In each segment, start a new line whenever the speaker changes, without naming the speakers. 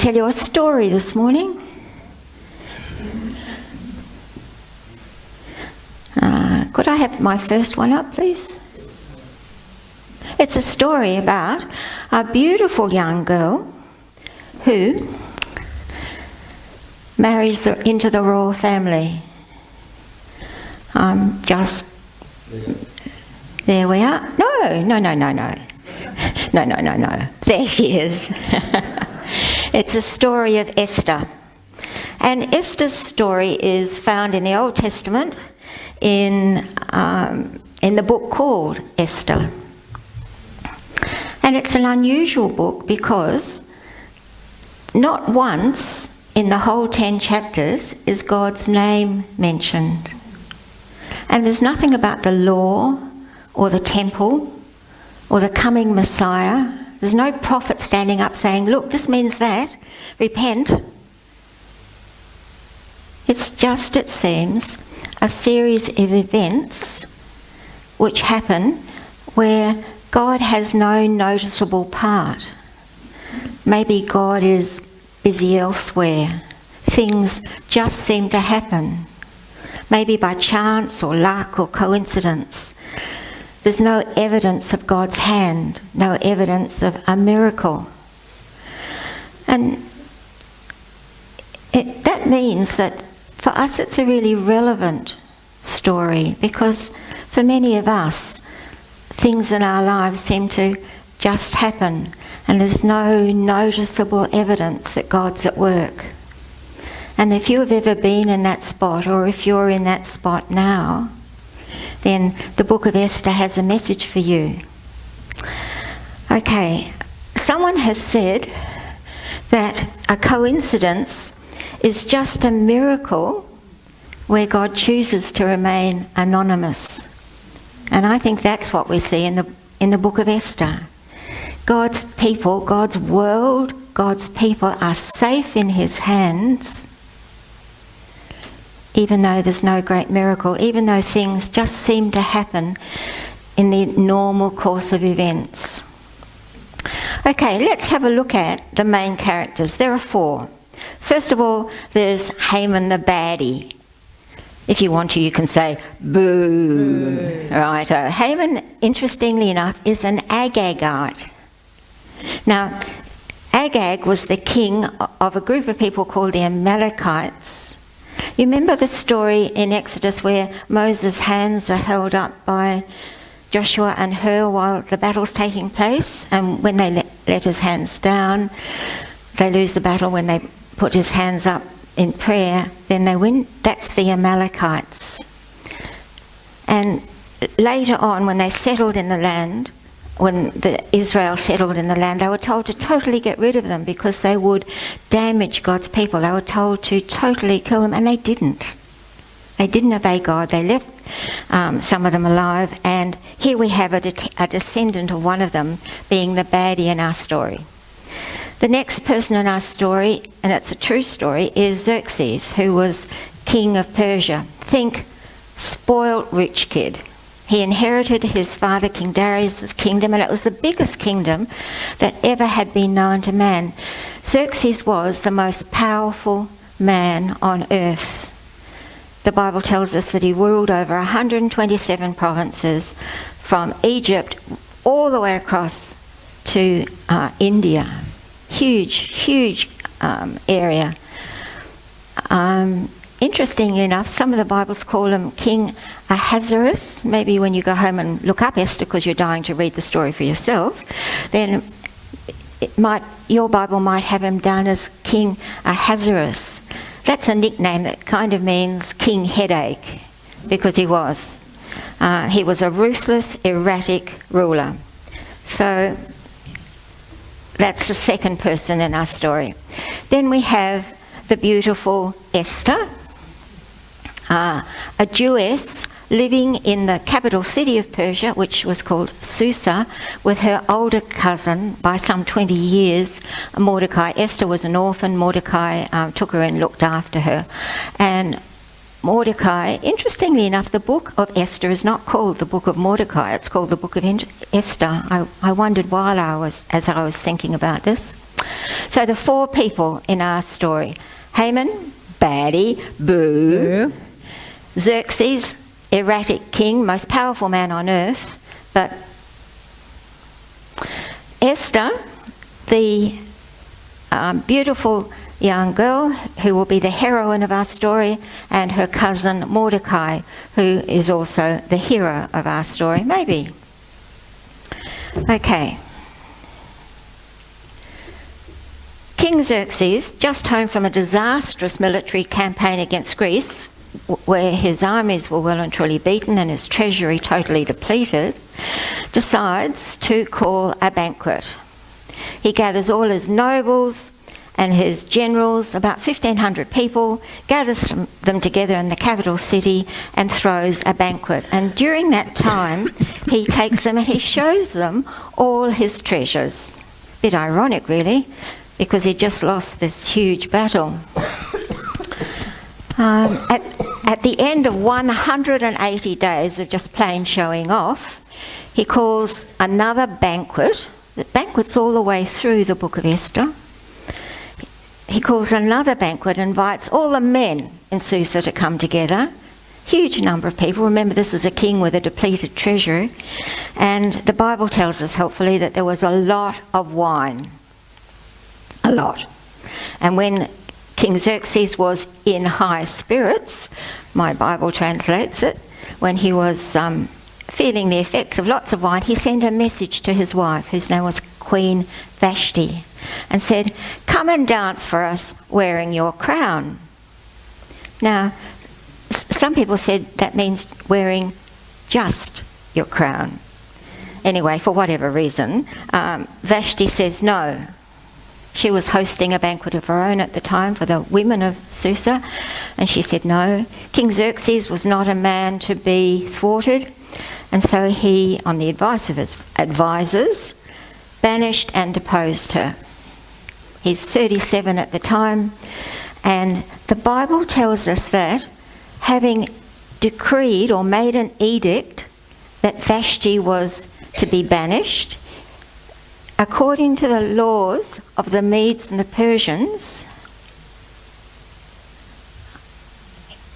tell you a story this morning. Could I have my first one up, please? It's a story about a beautiful young girl who marries into the royal family. There we are. No. There she is. It's a story of Esther. And Esther's story is found in the Old Testament in the book called Esther. And it's an unusual book because not once in the whole 10 chapters is God's name mentioned. And there's nothing about the law or the temple or the coming Messiah. There's no prophet standing up saying, look, this means that, repent. It's just, it seems, a series of events which happen where God has no noticeable part. Maybe God is busy elsewhere. Things just seem to happen. Maybe by chance or luck or coincidence. There's no evidence of God's hand, no evidence of a miracle. And that means that for us it's a really relevant story, because for many of us, things in our lives seem to just happen and there's no noticeable evidence that God's at work. And if you have ever been in that spot, or if you're in that spot now, then the book of Esther has a message for you. Okay, someone has said that a coincidence is just a miracle where God chooses to remain anonymous. And I think that's what we see in the book of Esther. God's people, God's world, God's people are safe in his hands, even though there's no great miracle, even though things just seem to happen in the normal course of events. Okay, let's have a look at the main characters. There are 4. First of all, there's Haman the baddie. If you want to, you can say, boo. Boo. Right. Haman, interestingly enough, is an Agagite. Now, Agag was the king of a group of people called the Amalekites. You remember the story in Exodus where Moses' hands are held up by Joshua and Hur while the battle's taking place? And when they let his hands down, they lose the battle. When they put his hands up in prayer, then they win. That's the Amalekites. And later on, when they settled in the land, when Israel settled in the land, they were told to totally get rid of them because they would damage God's people. They were told to totally kill them, and they didn't. They didn't obey God. They left some of them alive, and here we have a descendant of one of them being the baddie in our story. The next person in our story, and it's a true story, is Xerxes, who was king of Persia. Think spoiled rich kid. He inherited his father, King Darius' kingdom, and it was the biggest kingdom that ever had been known to man. Xerxes was the most powerful man on earth. The Bible tells us that he ruled over 127 provinces, from Egypt all the way across to India. Huge area. Interestingly enough, some of the Bibles call him King Ahasuerus. Maybe when you go home and look up Esther, because you're dying to read the story for yourself, then your Bible might have him down as King Ahasuerus. That's a nickname that kind of means King Headache, because he was. He was a ruthless, erratic ruler. So that's the second person in our story. Then we have the beautiful Esther, a Jewess living in the capital city of Persia, which was called Susa, with her older cousin by some 20 years, Mordecai. Esther was an orphan. Mordecai took her and looked after her. And Mordecai, interestingly enough, the book of Esther is not called the book of Mordecai, it's called the book of Esther. I wondered as I was thinking about this. So the 4 people in our story: Haman, baddie, boo. Xerxes, erratic king, most powerful man on earth. But Esther, the beautiful young girl who will be the heroine of our story, and her cousin Mordecai, who is also the hero of our story, maybe. Okay. King Xerxes, just home from a disastrous military campaign against Greece, where his armies were well and truly beaten and his treasury totally depleted, decides to call a banquet. He gathers all his nobles and his generals, about 1,500 people, gathers them together in the capital city and throws a banquet. And during that time, he takes them and he shows them all his treasures. Bit ironic, really, because he just lost this huge battle. At the end of 180 days of just plain showing off, he calls another banquet. The banquet's all the way through the book of Esther. He calls another banquet, invites all the men in Susa to come together. Huge number of people. Remember, this is a king with a depleted treasury. And the Bible tells us, helpfully, that there was a lot of wine. A lot. And when King Xerxes was in high spirits, my Bible translates it, when he was feeling the effects of lots of wine, he sent a message to his wife, whose name was Queen Vashti, and said, "Come and dance for us wearing your crown." Now, some people said that means wearing just your crown. Anyway, for whatever reason, Vashti says no. She was hosting a banquet of her own at the time for the women of Susa, and she said no. King Xerxes was not a man to be thwarted, and so he, on the advice of his advisors, banished and deposed her. He's 37 at the time, and the Bible tells us that, having decreed or made an edict that Vashti was to be banished, according to the laws of the Medes and the Persians,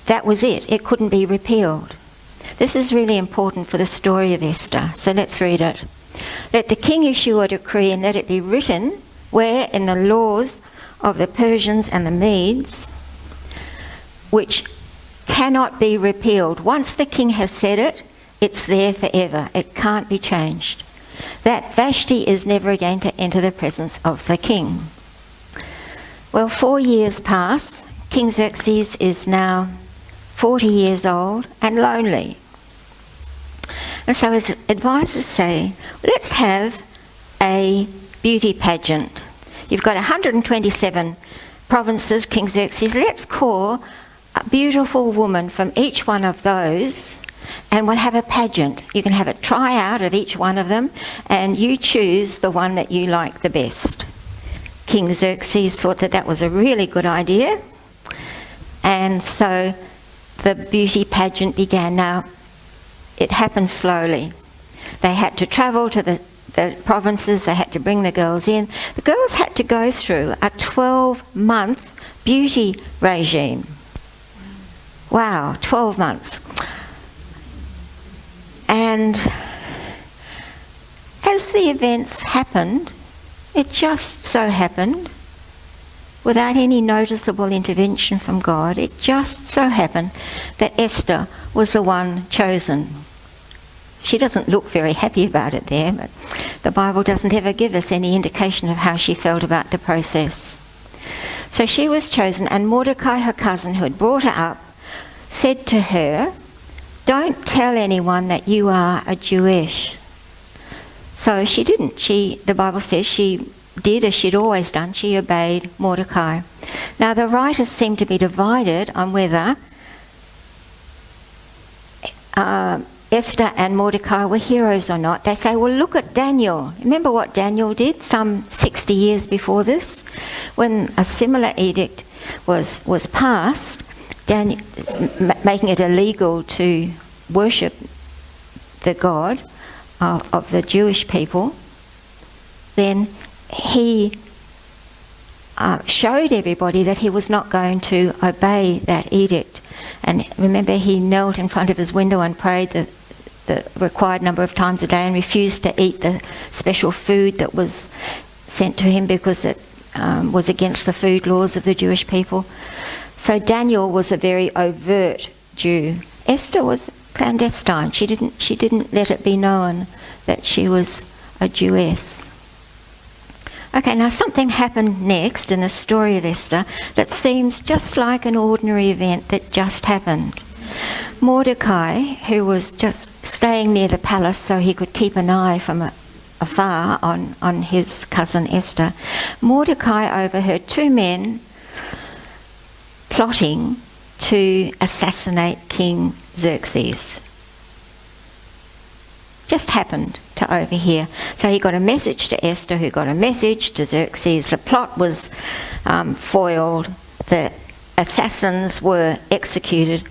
that was it. It couldn't be repealed. This is really important for the story of Esther, so let's read it. "Let the king issue a decree, and let it be written where in the laws of the Persians and the Medes, which cannot be repealed. Once the king has said it, it's there forever. It can't be changed. That Vashti is never again to enter the presence of the king." Well, 4 years pass. King Xerxes is now 40 years old and lonely. And so his advisors say, let's have a beauty pageant. You've got 127 provinces, King Xerxes. Let's call a beautiful woman from each one of those, and we'll have a pageant. You can have a tryout of each one of them, and you choose the one that you like the best. King Xerxes thought that that was a really good idea, and so the beauty pageant began. Now, it happened slowly. They had to travel to the provinces, they had to bring the girls in. The girls had to go through a 12-month beauty regime. Wow, 12 months. And as the events happened, it just so happened, without any noticeable intervention from God, it just so happened that Esther was the one chosen. She doesn't look very happy about it there, but the Bible doesn't ever give us any indication of how she felt about the process. So she was chosen, and Mordecai, her cousin, who had brought her up, said to her, "Don't tell anyone that you are a Jewish." So she didn't. The Bible says she did as she'd always done. She obeyed Mordecai. Now, the writers seem to be divided on whether Esther and Mordecai were heroes or not. They say, well, look at Daniel. Remember what Daniel did some 60 years before this? When a similar edict was passed, making it illegal to worship the God of the Jewish people, then he showed everybody that he was not going to obey that edict. And remember, he knelt in front of his window and prayed the required number of times a day and refused to eat the special food that was sent to him because it was against the food laws of the Jewish people. So Daniel was a very overt Jew. Esther was clandestine. She didn't let it be known that she was a Jewess. Okay, now something happened next in the story of Esther that seems just like an ordinary event that just happened. Mordecai, who was just staying near the palace so he could keep an eye from afar on his cousin Esther, Mordecai overheard two men plotting to assassinate King Xerxes. Just happened to overhear. So he got a message to Esther, who got a message to Xerxes. The plot was foiled. The assassins were executed.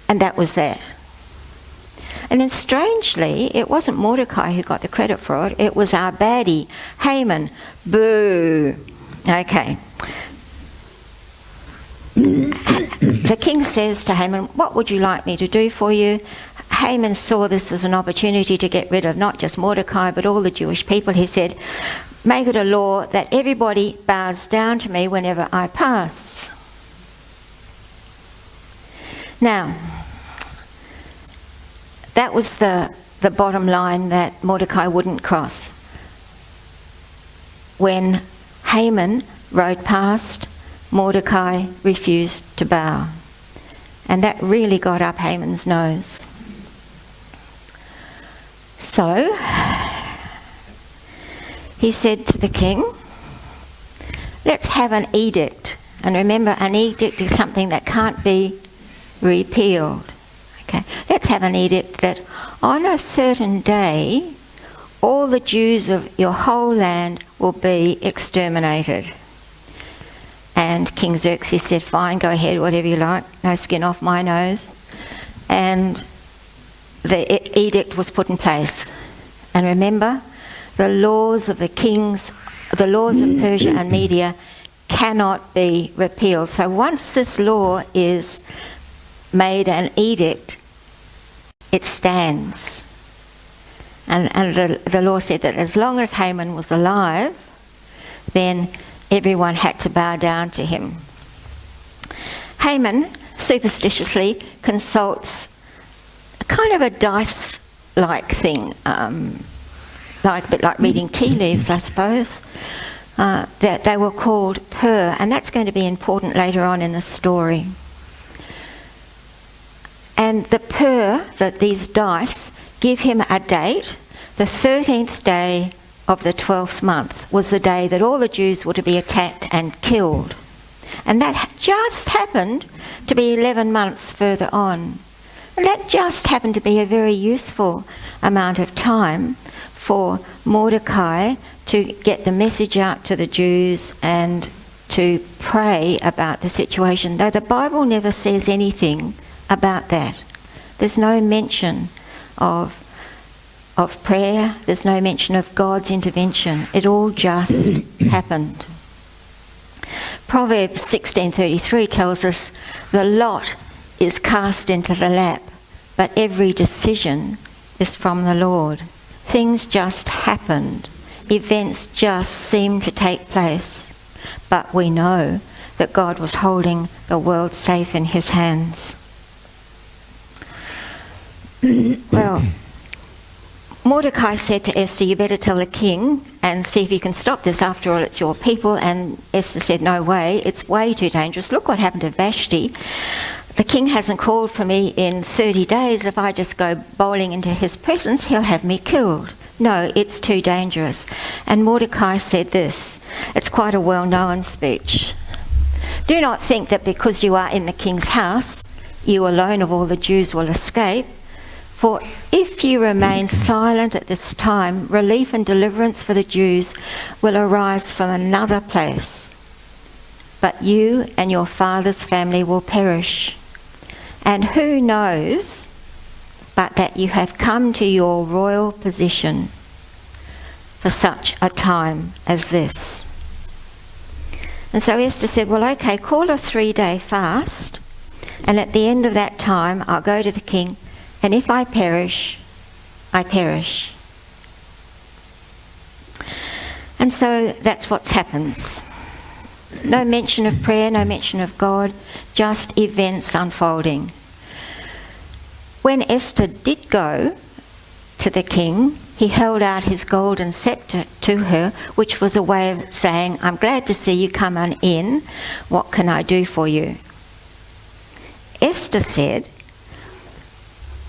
And that was that. And then strangely, it wasn't Mordecai who got the credit for it. It was our baddie, Haman. Boo. Okay. The king says to Haman, "What would you like me to do for you?" Haman saw this as an opportunity to get rid of not just Mordecai but all the Jewish people. He said, "Make it a law that everybody bows down to me whenever I pass." Now, that was the bottom line that Mordecai wouldn't cross. When Haman rode past, Mordecai refused to bow. And that really got up Haman's nose. So, he said to the king, "Let's have an edict." And remember, an edict is something that can't be repealed. Okay, let's have an edict that on a certain day, all the Jews of your whole land will be exterminated. And King Xerxes said, "Fine, go ahead, whatever you like, no skin off my nose." And the edict was put in place. And remember, the laws of the kings, the laws of Persia and Media cannot be repealed. So once this law is made an edict, it stands. And the law said that as long as Haman was alive, then everyone had to bow down to him. Haman superstitiously consults kind of a dice-like thing, a bit like reading tea leaves, I suppose, that they were called pur, and that's going to be important later on in the story. And the pur, these dice, give him a date. The 13th day of the 12th month was the day that all the Jews were to be attacked and killed. And that just happened to be 11 months further on. And that just happened to be a very useful amount of time for Mordecai to get the message out to the Jews and to pray about the situation, though the Bible never says anything about that. There's no mention of prayer, there's no mention of God's intervention. It all just happened. Proverbs 16:33 tells us, "The lot is cast into the lap, but every decision is from the Lord." Things just happened. Events just seemed to take place. But we know that God was holding the world safe in his hands. Well, Mordecai said to Esther, "You better tell the king and see if you can stop this. After all, it's your people." And Esther said, "No way, it's way too dangerous. Look what happened to Vashti. The king hasn't called for me in 30 days. If I just go bowling into his presence, he'll have me killed. No, it's too dangerous." And Mordecai said this. It's quite a well-known speech. "Do not think that because you are in the king's house, you alone of all the Jews will escape. For if you remain silent at this time, relief and deliverance for the Jews will arise from another place. but you and your father's family will perish. And who knows but that you have come to your royal position for such a time as this. And so Esther said, well, okay, call a 3-day fast, and at the end of that time I'll go to the king, and if I perish, I perish. And so that's what happens. No mention of prayer, no mention of God, just events unfolding. When Esther did go to the king, he held out his golden scepter to her, which was a way of saying, I'm glad to see you come on in. What can I do for you? Esther said,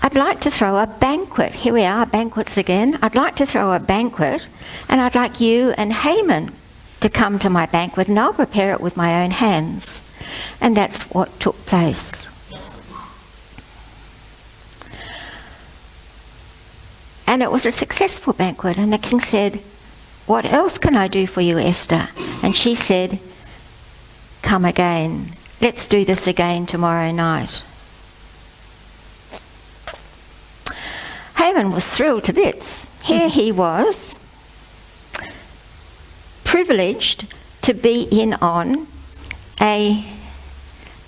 I'd like to throw a banquet. Here we are, banquets again. I'd like to throw a banquet, and I'd like you and Haman to come to my banquet, and I'll prepare it with my own hands. And that's what took place. And it was a successful banquet, and the king said, what else can I do for you, Esther? And she said, come again. Let's do this again tomorrow night. Haman was thrilled to bits. Here he was, privileged to be in on a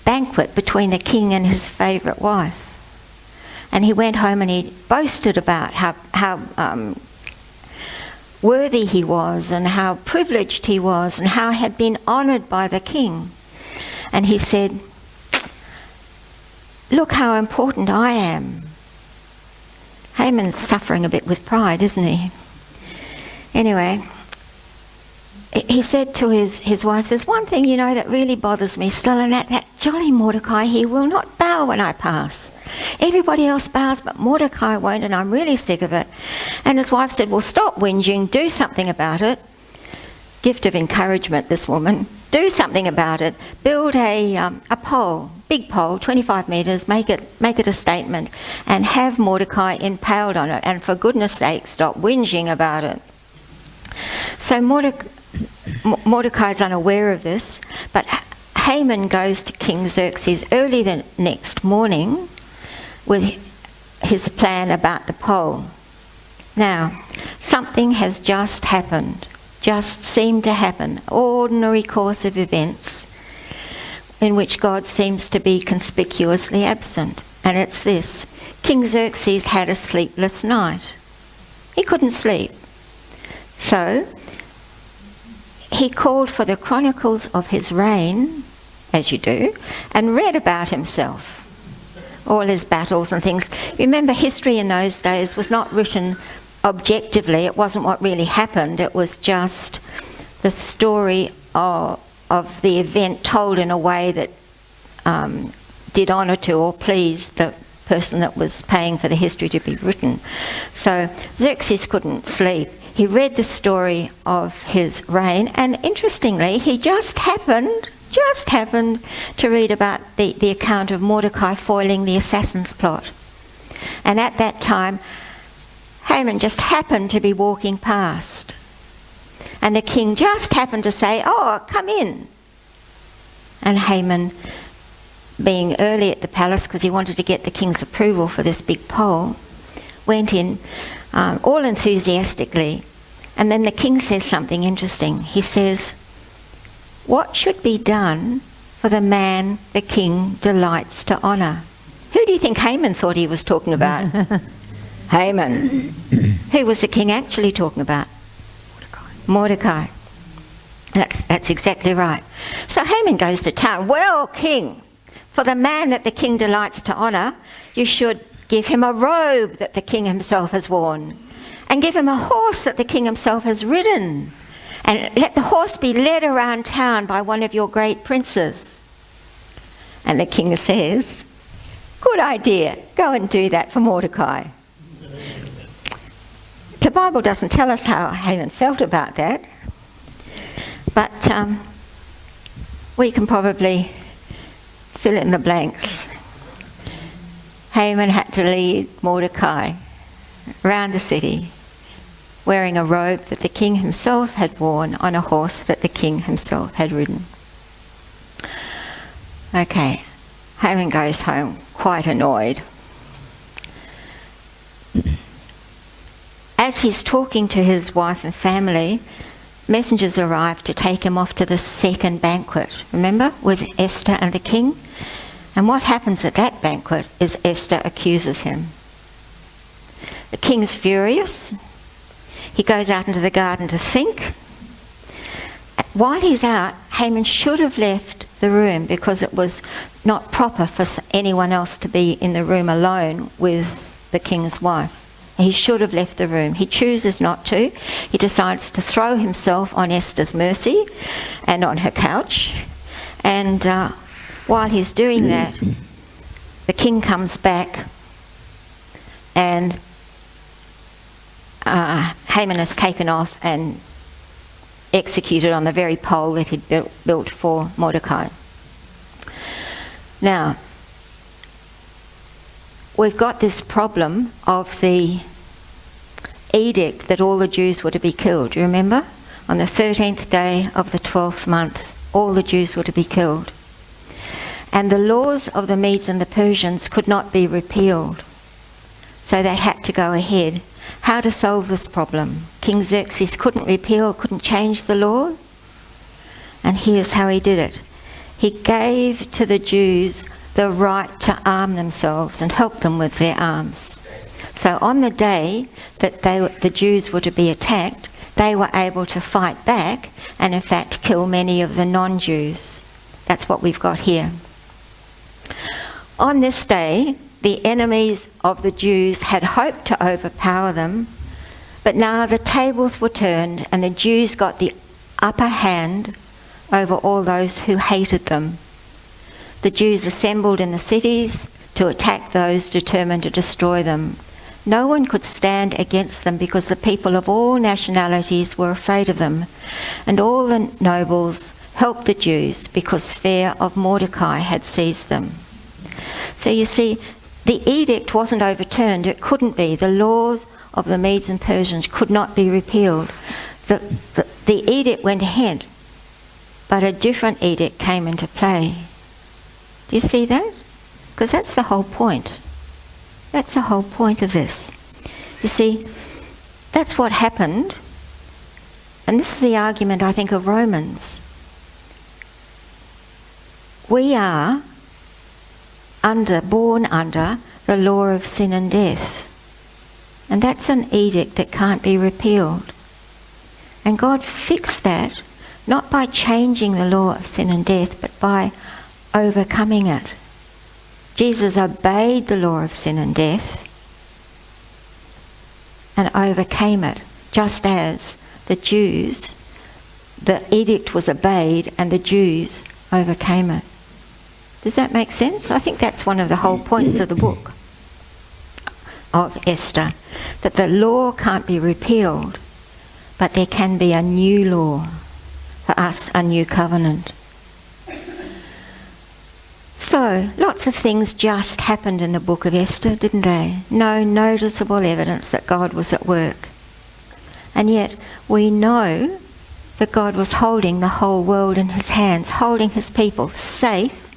banquet between the king and his favourite wife. And he went home and he boasted about how worthy he was and how privileged he was and how he had been honoured by the king. And he said, look how important I am. Haman's suffering a bit with pride, isn't he? Anyway, he said to his wife, there's one thing, that really bothers me still, and that jolly Mordecai, he will not bow when I pass. Everybody else bows, but Mordecai won't, and I'm really sick of it. And his wife said, well, stop whinging, do something about it. Gift of encouragement, this woman. Do something about it. Build a pole, big pole, 25 metres, make it a statement, and have Mordecai impaled on it. And for goodness sake, stop whinging about it. So Mordecai's unaware of this, but Haman goes to King Xerxes early the next morning with his plan about the pole. Now, something has just happened, just seemed to happen, ordinary course of events in which God seems to be conspicuously absent. And it's this: King Xerxes had a sleepless night. He couldn't sleep. So he called for the chronicles of his reign, as you do, and read about himself, all his battles and things. Remember, history in those days was not written objectively. It wasn't what really happened. It was just the story of the event told in a way that did honour to or pleased the person that was paying for the history to be written. So Xerxes couldn't sleep. He read the story of his reign, and interestingly, he just happened to read about the account of Mordecai foiling the assassin's plot. And at that time, Haman just happened to be walking past. And the king just happened to say, oh, come in. And Haman, being early at the palace because he wanted to get the king's approval for this big poll, went in all enthusiastically. And then the king says something interesting. He says, what should be done for the man the king delights to honour? Who do you think Haman thought he was talking about? Haman. Who was the king actually talking about? Mordecai. That's exactly right. So Haman goes to town. Well, king, for the man that the king delights to honour, you should give him a robe that the king himself has worn, and give him a horse that the king himself has ridden, and let the horse be led around town by one of your great princes. And the king says, good idea, go and do that for Mordecai. The Bible doesn't tell us how Haman felt about that, but we can probably fill in the blanks. Haman had to lead Mordecai around the city, wearing a robe that the king himself had worn on a horse that the king himself had ridden. Okay, Haman goes home quite annoyed. As he's talking to his wife and family, messengers arrive to take him off to the second banquet, remember, with Esther and the king? And what happens at that banquet is Esther accuses him. The king's furious. He goes out into the garden to think. While he's out, Haman should have left the room because it was not proper for anyone else to be in the room alone with the king's wife. He should have left the room. He chooses not to. He decides to throw himself on Esther's mercy and on her couch. And while he's doing that, the king comes back and Haman is taken off and executed on the very pole that he'd built for Mordecai. Now, we've got this problem of the edict that all the Jews were to be killed. Do you remember? On the 13th day of the 12th month, all the Jews were to be killed. And the laws of the Medes and the Persians could not be repealed. So they had to go ahead. How to solve this problem? King Xerxes couldn't change the law. And here's how he did it. He gave to the Jews the right to arm themselves and help them with their arms. So on the day that the Jews were to be attacked, they were able to fight back and in fact kill many of the non-Jews. That's what we've got here. On this day, the enemies of the Jews had hoped to overpower them, but now the tables were turned and the Jews got the upper hand over all those who hated them. The Jews assembled in the cities to attack those determined to destroy them. No one could stand against them because the people of all nationalities were afraid of them, and all the nobles helped the Jews because fear of Mordecai had seized them. So you see, the edict wasn't overturned. It couldn't be. The laws of the Medes and Persians could not be repealed. The edict went ahead, but a different edict came into play. Do you see that? Because that's the whole point. That's the whole point of this. You see, that's what happened. And this is the argument, I think, of Romans. We are born under the law of sin and death. And that's an edict that can't be repealed. And God fixed that not by changing the law of sin and death, but by overcoming it. Jesus obeyed the law of sin and death and overcame it, just as the Jews, the edict was obeyed and the Jews overcame it. Does that make sense? I think that's one of the whole points of the book of Esther, that the law can't be repealed, but there can be a new law, for us a new covenant. So, lots of things just happened in the book of Esther, didn't they? No noticeable evidence that God was at work. And yet, we know that God was holding the whole world in his hands, holding his people safe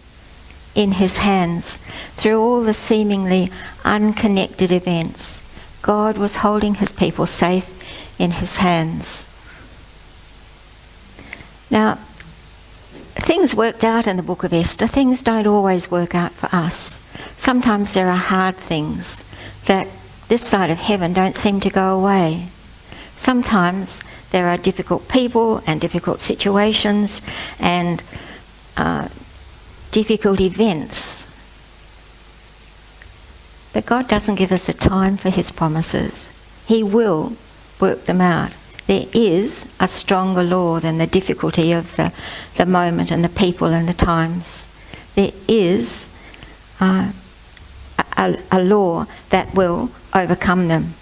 in his hands through all the seemingly unconnected events. God was holding his people safe in his hands. Now, things worked out in the book of Esther. Things don't always work out for us. Sometimes there are hard things that this side of heaven don't seem to go away. Sometimes there are difficult people and difficult situations and difficult events. But God doesn't give us a time for his promises. He will work them out. There is a stronger law than the difficulty of the moment and the people and the times. There is a law that will overcome them.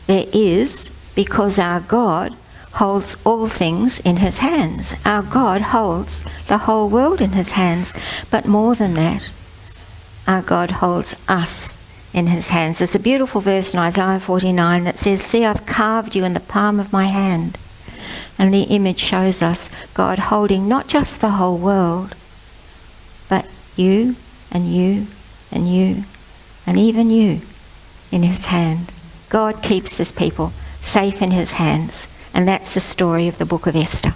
There is, because our God holds all things in his hands. Our God holds the whole world in his hands. But more than that, our God holds us in his hands. There's a beautiful verse in Isaiah 49 that says, "See, I've carved you in the palm of my hand." And the image shows us God holding not just the whole world, you and you and you and even you in his hand. God keeps his people safe in his hands. And that's the story of the book of Esther.